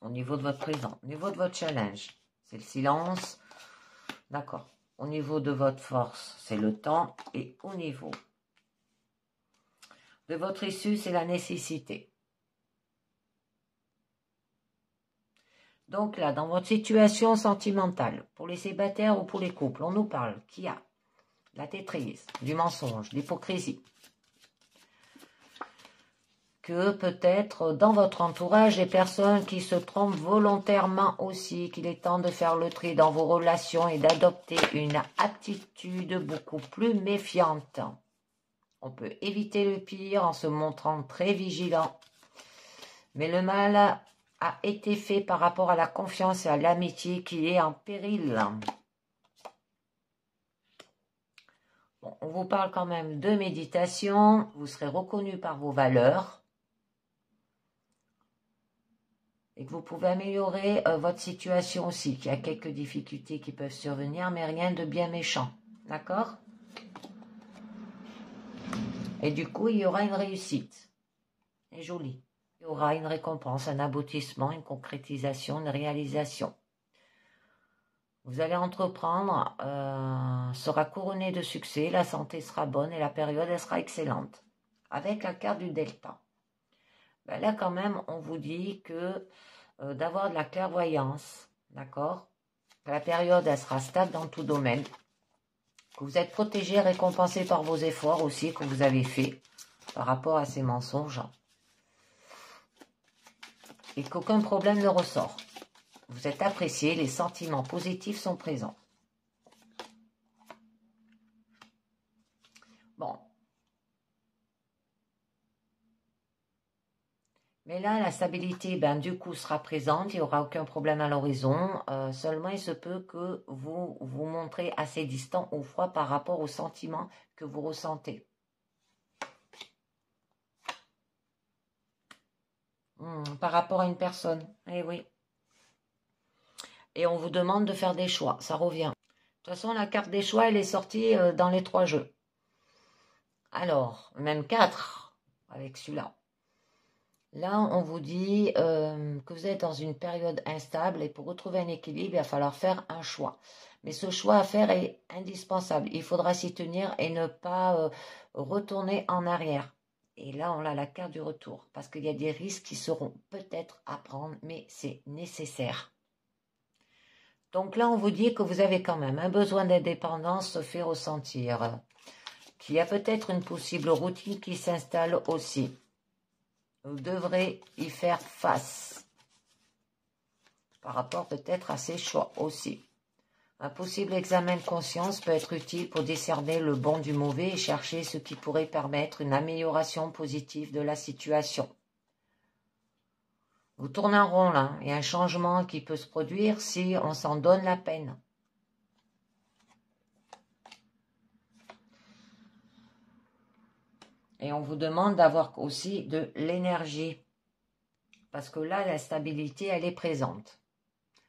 Au niveau de votre présent, au niveau de votre challenge, c'est le silence. D'accord. Au niveau de votre force, c'est le temps. Et au niveau de votre issue, c'est la nécessité. Donc là, dans votre situation sentimentale, pour les célibataires ou pour les couples, on nous parle qu'il y a la traîtrise, du mensonge, l'hypocrisie. Que peut-être dans votre entourage, des personnes qui se trompent volontairement aussi, qu'il est temps de faire le tri dans vos relations et d'adopter une attitude beaucoup plus méfiante. On peut éviter le pire en se montrant très vigilant. Mais le mal a été fait par rapport à la confiance et à l'amitié qui est en péril. Bon, on vous parle quand même de méditation. Vous serez reconnu par vos valeurs. Et que vous pouvez améliorer votre situation aussi, qu'il y a quelques difficultés qui peuvent survenir, mais rien de bien méchant. D'accord? Et du coup, il y aura une réussite. C'est joli. Il y aura une récompense, un aboutissement, une concrétisation, une réalisation. Vous allez entreprendre, sera couronné de succès, la santé sera bonne et la période elle sera excellente. Avec la carte du delta. Ben là, quand même, on vous dit que d'avoir de la clairvoyance, d'accord? Que la période, elle sera stable dans tout domaine. Que vous êtes protégé, récompensé par vos efforts aussi que vous avez faits par rapport à ces mensonges. Et qu'aucun problème ne ressort. Vous êtes apprécié, les sentiments positifs sont présents. Bon. Mais là, la stabilité, ben, du coup, sera présente. Il n'y aura aucun problème à l'horizon. Seulement, il se peut que vous vous montrez assez distant ou froid par rapport aux sentiments que vous ressentez. Par rapport à une personne. Eh oui. Et on vous demande de faire des choix. Ça revient. De toute façon, la carte des choix, elle est sortie dans les 3 jeux. Alors, même 4 avec celui-là. Là, on vous dit que vous êtes dans une période instable et pour retrouver un équilibre, il va falloir faire un choix. Mais ce choix à faire est indispensable. Il faudra s'y tenir et ne pas retourner en arrière. Et là, on a la carte du retour parce qu'il y a des risques qui seront peut-être à prendre, mais c'est nécessaire. Donc là, on vous dit que vous avez quand même un besoin d'indépendance se fait ressentir, qu'il y a peut-être une possible routine qui s'installe aussi. Vous devrez y faire face, par rapport peut-être à ces choix aussi. Un possible examen de conscience peut être utile pour discerner le bon du mauvais et chercher ce qui pourrait permettre une amélioration positive de la situation. Vous tournez en rond là, il y a un changement qui peut se produire si on s'en donne la peine. Et on vous demande d'avoir aussi de l'énergie. Parce que là, la stabilité, elle est présente.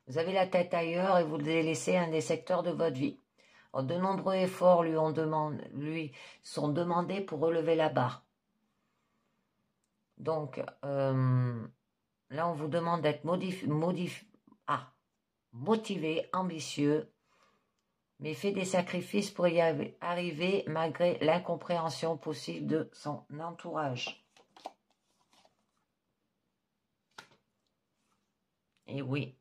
Vous avez la tête ailleurs et vous délaissez un des secteurs de votre vie. Alors, de nombreux efforts lui sont demandés pour relever la barre. Donc, là, on vous demande d'être motivé, ambitieux, mais fait des sacrifices pour y arriver malgré l'incompréhension possible de son entourage. Et oui.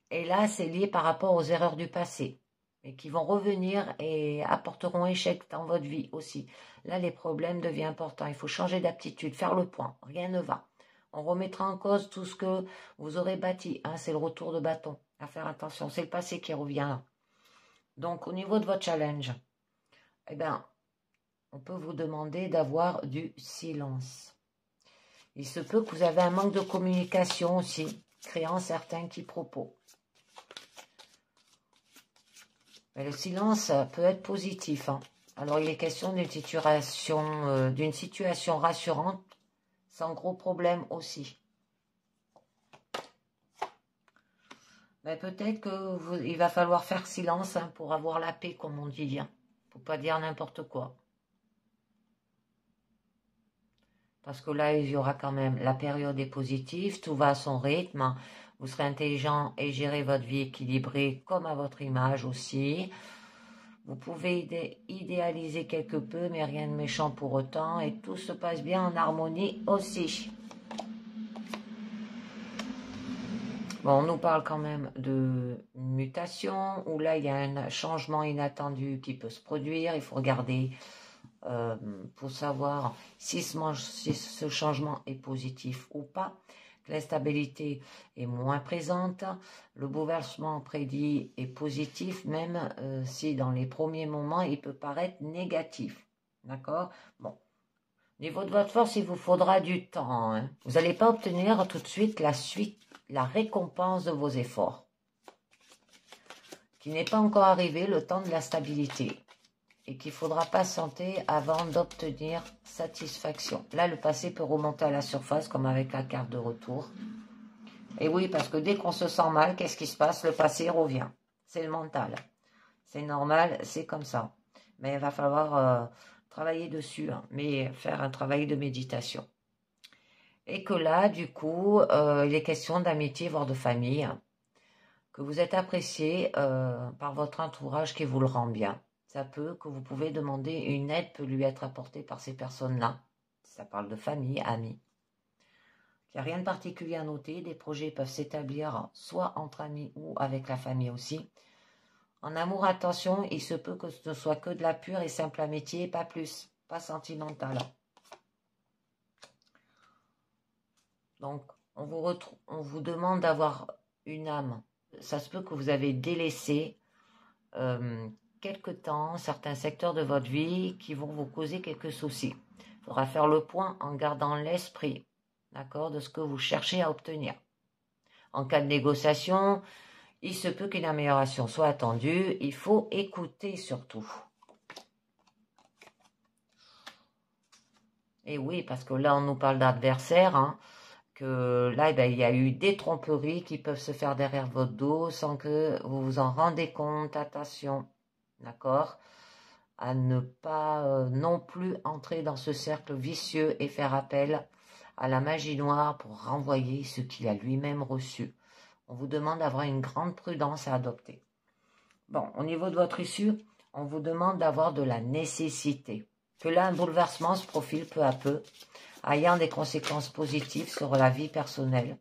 Et là, c'est lié par rapport aux erreurs du passé, et qui vont revenir et apporteront échec dans votre vie aussi. Là, les problèmes deviennent importants. Il faut changer d'aptitude, faire le point. Rien ne va. On remettra en cause tout ce que vous aurez bâti. Hein, c'est le retour de bâton. À faire attention. C'est le passé qui revient. Donc, au niveau de votre challenge, eh bien, on peut vous demander d'avoir du silence. Il se peut que vous avez un manque de communication aussi, créant certains quiproquos. Mais le silence peut être positif. Hein. Alors, il est question d'une situation rassurante, sans gros problème aussi. Mais peut-être qu'il va falloir faire silence hein, pour avoir la paix, comme on dit. Hein. Faut pas dire n'importe quoi. Parce que là, il y aura quand même, la période est positive, tout va à son rythme. Vous serez intelligent et gérez votre vie équilibrée comme à votre image aussi. Vous pouvez idéaliser quelque peu, mais rien de méchant pour autant. Et tout se passe bien en harmonie aussi. Bon, on nous parle quand même de mutation, où là, il y a un changement inattendu qui peut se produire. Il faut regarder pour savoir si ce changement est positif ou pas. L'instabilité est moins présente. Le bouleversement prédit est positif, même si dans les premiers moments, il peut paraître négatif. D'accord? Bon. Au niveau de votre force, il vous faudra du temps. Hein. Vous n'allez pas obtenir tout de suite la récompense de vos efforts, qui n'est pas encore arrivé, le temps de la stabilité, et qu'il faudra patienter avant d'obtenir satisfaction. Là, le passé peut remonter à la surface, comme avec la carte de retour. Et oui, parce que dès qu'on se sent mal, qu'est-ce qui se passe? Le passé revient. C'est le mental. C'est normal, c'est comme ça. Mais il va falloir travailler dessus, hein, mais faire un travail de méditation. Et que là, du coup, il est question d'amitié, voire de famille, hein, que vous êtes apprécié par votre entourage qui vous le rend bien. Ça peut que vous pouvez demander une aide peut lui être apportée par ces personnes-là. Ça parle de famille, amis. Il n'y a rien de particulier à noter. Des projets peuvent s'établir soit entre amis ou avec la famille aussi. En amour, attention, il se peut que ce ne soit que de la pure et simple amitié, pas plus, pas sentimentale. Donc, on vous demande d'avoir une âme. Ça se peut que vous avez délaissé quelque temps certains secteurs de votre vie qui vont vous causer quelques soucis. Il faudra faire le point en gardant l'esprit. d'accord, de ce que vous cherchez à obtenir. En cas de négociation, il se peut qu'une amélioration soit attendue. Il faut écouter surtout. Et oui, parce que là, on nous parle d'adversaires, hein, que là, il y a eu des tromperies qui peuvent se faire derrière votre dos sans que vous vous en rendez compte. Attention, d'accord, à ne pas non plus entrer dans ce cercle vicieux et faire appel à la magie noire pour renvoyer ce qu'il a lui-même reçu. On vous demande d'avoir une grande prudence à adopter. Bon, au niveau de votre issue, on vous demande d'avoir de la nécessité. Que là, un bouleversement se profile peu à peu, ayant des conséquences positives sur la vie personnelle.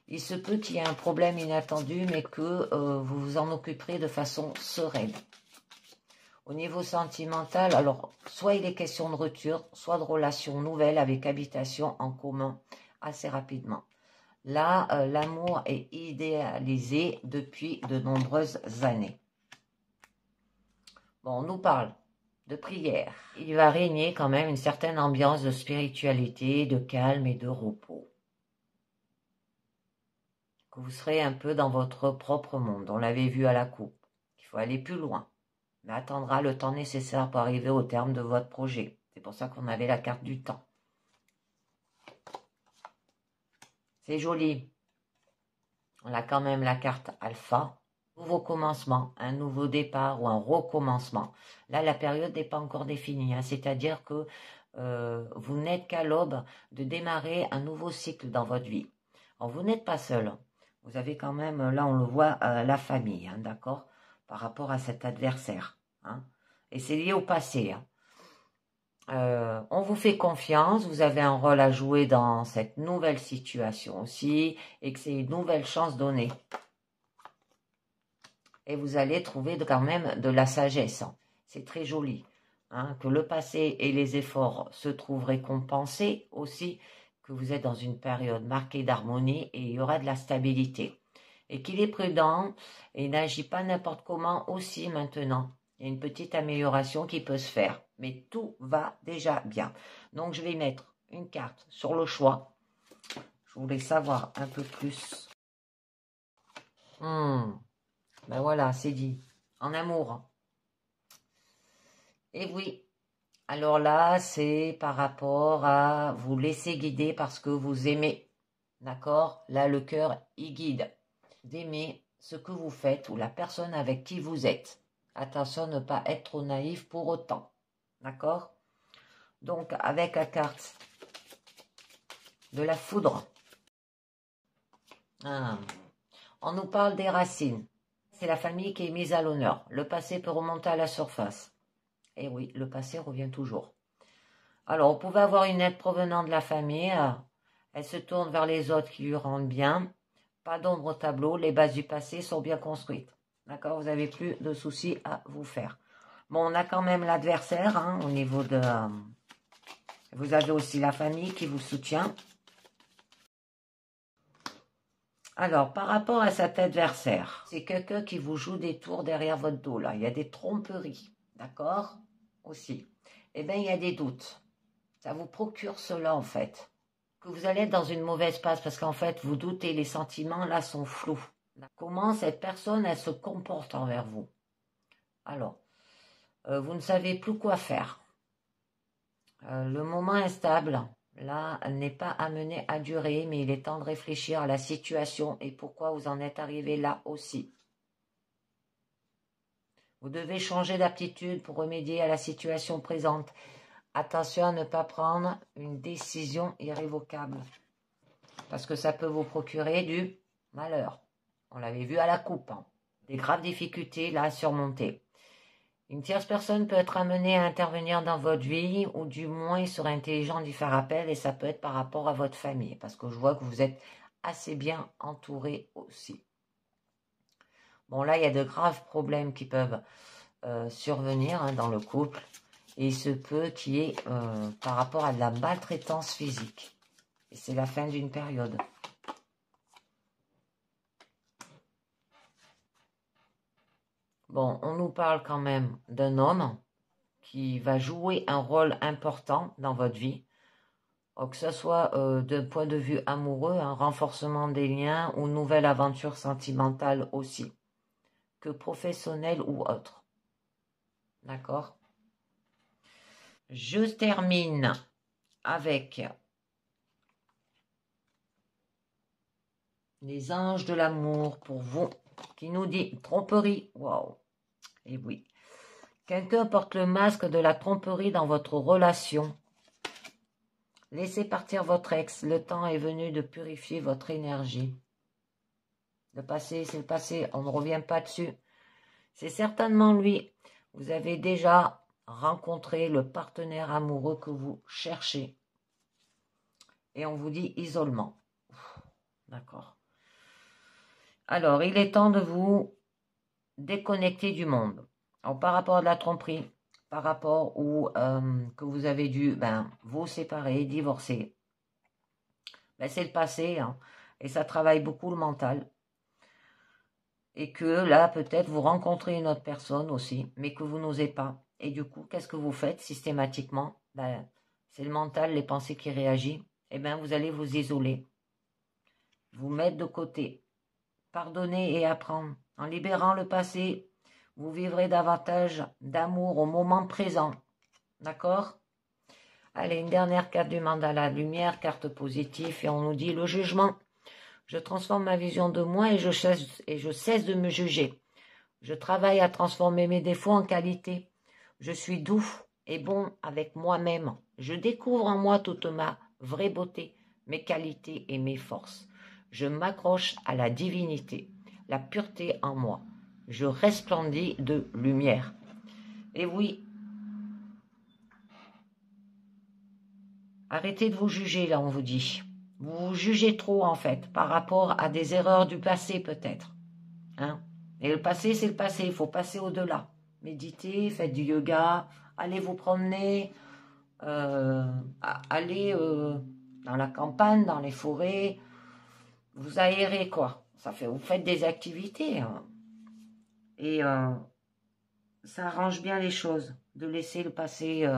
Il se peut qu'il y ait un problème inattendu, mais que vous vous en occuperez de façon sereine. Au niveau sentimental, alors, soit il est question de rupture, soit de relations nouvelles avec habitation en commun assez rapidement. Là, l'amour est idéalisé depuis de nombreuses années. Bon, on nous parle de prière. Il va régner quand même une certaine ambiance de spiritualité, de calme et de repos. Que vous serez un peu dans votre propre monde. On l'avait vu à la coupe. Il faut aller plus loin. Mais attendra le temps nécessaire pour arriver au terme de votre projet. C'est pour ça qu'on avait la carte du temps. C'est joli. On a quand même la carte alpha. Nouveau commencement, un nouveau départ ou un recommencement. Là, la période n'est pas encore définie. Hein, c'est-à-dire que vous n'êtes qu'à l'aube de démarrer un nouveau cycle dans votre vie. Alors, vous n'êtes pas seul. Vous avez quand même, là on le voit, la famille, hein, d'accord, par rapport à cet adversaire. Hein, et c'est lié au passé. Hein. On vous fait confiance, vous avez un rôle à jouer dans cette nouvelle situation aussi, et que c'est une nouvelle chance donnée. Et vous allez trouver quand même de la sagesse. Hein. C'est très joli. Hein, que le passé et les efforts se trouvent récompensés aussi, que vous êtes dans une période marquée d'harmonie et il y aura de la stabilité. Et qu'il est prudent et n'agit pas n'importe comment aussi maintenant. Il y a une petite amélioration qui peut se faire. Mais tout va déjà bien. Donc je vais mettre une carte sur le choix. Je voulais savoir un peu plus. Ben voilà, c'est dit. En amour. Et oui. Alors là, c'est par rapport à vous laisser guider parce que vous aimez. D'accord? Là, le cœur y guide. D'aimer ce que vous faites ou la personne avec qui vous êtes. Attention, ne pas être trop naïf pour autant. D'accord? Donc, avec la carte de la foudre, on nous parle des racines. C'est la famille qui est mise à l'honneur. Le passé peut remonter à la surface. Et oui, le passé revient toujours. Alors, vous pouvez avoir une aide provenant de la famille. Elle se tourne vers les autres qui lui rendent bien. Pas d'ombre au tableau. Les bases du passé sont bien construites. D'accord? Vous n'avez plus de soucis à vous faire. Bon, on a quand même l'adversaire hein, au niveau de... vous avez aussi la famille qui vous soutient. Alors, par rapport à cet adversaire, c'est quelqu'un qui vous joue des tours derrière votre dos. Là, il y a des tromperies. D'accord? Aussi. Eh bien, il y a des doutes. Ça vous procure cela, en fait. Que vous allez être dans une mauvaise passe parce qu'en fait, vous doutez, les sentiments, là, sont flous. Comment cette personne, elle se comporte envers vous? Alors, vous ne savez plus quoi faire. Le moment instable, là, n'est pas amené à durer, mais il est temps de réfléchir à la situation et pourquoi vous en êtes arrivé là aussi. Vous devez changer d'aptitude pour remédier à la situation présente. Attention à ne pas prendre une décision irrévocable. Parce que ça peut vous procurer du malheur. On l'avait vu à la coupe. Hein. Des graves difficultés là à surmonter. Une tierce personne peut être amenée à intervenir dans votre vie ou du moins il serait intelligent d'y faire appel et ça peut être par rapport à votre famille. Parce que je vois que vous êtes assez bien entouré aussi. Bon là il y a de graves problèmes qui peuvent survenir hein, dans le couple. Et il se peut qu'il y ait par rapport à de la maltraitance physique. Et c'est la fin d'une période. Bon, on nous parle quand même d'un homme qui va jouer un rôle important dans votre vie. que ce soit d'un point de vue amoureux, un renforcement des liens ou nouvelle aventure sentimentale aussi, que professionnelle ou autre. D'accord? Je termine avec les anges de l'amour pour vous, qui nous dit tromperie. Waouh! Et oui. Quelqu'un porte le masque de la tromperie dans votre relation. Laissez partir votre ex. Le temps est venu de purifier votre énergie. Le passé, c'est le passé. On ne revient pas dessus. C'est certainement lui. Vous avez déjà rencontré le partenaire amoureux que vous cherchez. Et on vous dit isolement. D'accord. Alors, il est temps de vous déconnecter du monde. Alors, par rapport à la tromperie, par rapport où que vous avez dû vous séparer, divorcer, c'est le passé, hein, et ça travaille beaucoup le mental. Et que là, peut-être, vous rencontrez une autre personne aussi, mais que vous n'osez pas. Et du coup, qu'est-ce que vous faites systématiquement? C'est le mental, les pensées qui réagissent. Eh bien, vous allez vous isoler, vous mettre de côté, pardonner et apprendre. En libérant le passé, vous vivrez davantage d'amour au moment présent. D'accord? Allez, une dernière carte du mandala lumière, carte positive, et on nous dit le jugement. Je transforme ma vision de moi et je cesse de me juger. Je travaille à transformer mes défauts en qualité. Je suis doux et bon avec moi-même. Je découvre en moi toute ma vraie beauté, mes qualités et mes forces. Je m'accroche à la divinité, la pureté en moi. Je resplendis de lumière. Et oui, arrêtez de vous juger, là, on vous dit. Vous vous jugez trop, en fait, par rapport à des erreurs du passé, peut-être. Hein? Et le passé, c'est le passé. Il faut passer au-delà. Méditez, faites du yoga, allez vous promener, allez dans la campagne, dans les forêts, vous aérez, quoi. Vous faites des activités. Hein. Et ça arrange bien les choses, de laisser le passé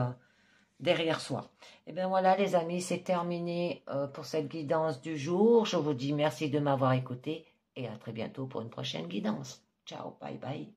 derrière soi. Et bien voilà les amis, c'est terminé pour cette guidance du jour. Je vous dis merci de m'avoir écouté et à très bientôt pour une prochaine guidance. Ciao, bye bye.